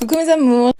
Coucou mes amours,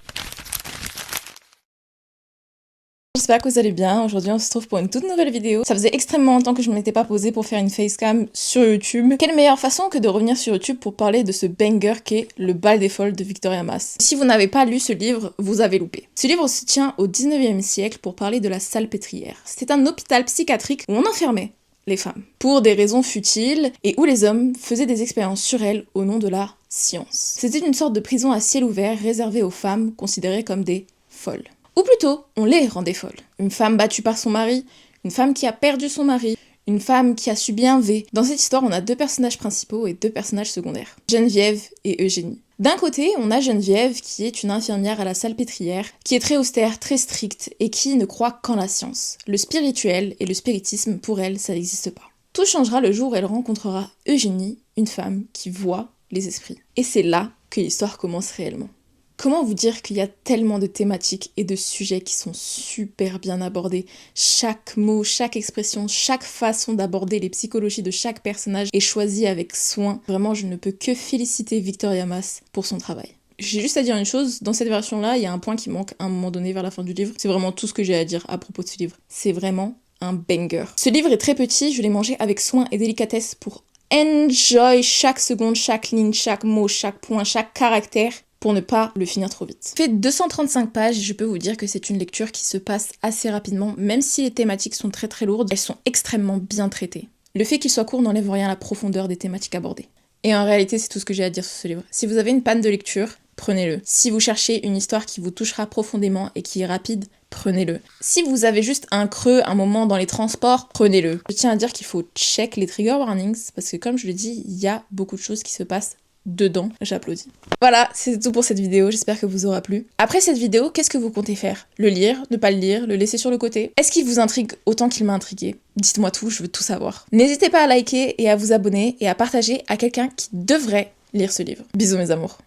j'espère que vous allez bien. Aujourd'hui on se retrouve pour une toute nouvelle vidéo. Ça faisait extrêmement longtemps que je ne m'étais pas posée pour faire une facecam sur YouTube. Quelle meilleure façon que de revenir sur YouTube pour parler de ce banger qu'est Le Bal des Folles de Victoria Mass. Si vous n'avez pas lu ce livre, vous avez loupé. Ce livre se tient au 19e siècle pour parler de la Salpêtrière. C'était un hôpital psychiatrique où on enfermait les femmes pour des raisons futiles et où les hommes faisaient des expériences sur elles au nom de la science. C'était une sorte de prison à ciel ouvert réservée aux femmes considérées comme des folles. Ou plutôt, on les rendait folles. Une femme battue par son mari, une femme qui a perdu son mari, une femme qui a subi un V. Dans cette histoire, on a deux personnages principaux et deux personnages secondaires, Geneviève et Eugénie. D'un côté, on a Geneviève qui est une infirmière à la Salpêtrière, qui est très austère, très stricte et qui ne croit qu'en la science. Le spirituel et le spiritisme, pour elle, ça n'existe pas. Tout changera le jour où elle rencontrera Eugénie, une femme qui voit les esprits. Et c'est là que l'histoire commence réellement. Comment vous dire qu'il y a tellement de thématiques et de sujets qui sont super bien abordés. Chaque mot, chaque expression, chaque façon d'aborder les psychologies de chaque personnage est choisie avec soin. Vraiment, je ne peux que féliciter Victoria Mass pour son travail. J'ai juste à dire une chose, dans cette version-là, il y a un point qui manque à un moment donné vers la fin du livre. C'est vraiment tout ce que j'ai à dire à propos de ce livre. C'est vraiment un banger. Ce livre est très petit, je l'ai mangé avec soin et délicatesse pour enjoy chaque seconde, chaque ligne, chaque mot, chaque point, chaque caractère, pour ne pas le finir trop vite. Il fait 235 pages et je peux vous dire que c'est une lecture qui se passe assez rapidement, même si les thématiques sont très très lourdes, elles sont extrêmement bien traitées. Le fait qu'il soit court n'enlève rien à la profondeur des thématiques abordées. Et en réalité, c'est tout ce que j'ai à dire sur ce livre. Si vous avez une panne de lecture, prenez-le. Si vous cherchez une histoire qui vous touchera profondément et qui est rapide, prenez-le. Si vous avez juste un creux, un moment dans les transports, prenez-le. Je tiens à dire qu'il faut check les trigger warnings, parce que comme je l'ai dit, il y a beaucoup de choses qui se passent dedans, j'applaudis. Voilà, c'est tout pour cette vidéo, j'espère que vous aura plu. Après cette vidéo, qu'est-ce que vous comptez faire? Le lire, ne pas le lire, le laisser sur le côté? Est-ce qu'il vous intrigue autant qu'il m'a intrigué? Dites-moi tout, je veux tout savoir. N'hésitez pas à liker et à vous abonner et à partager à quelqu'un qui devrait lire ce livre. Bisous mes amours.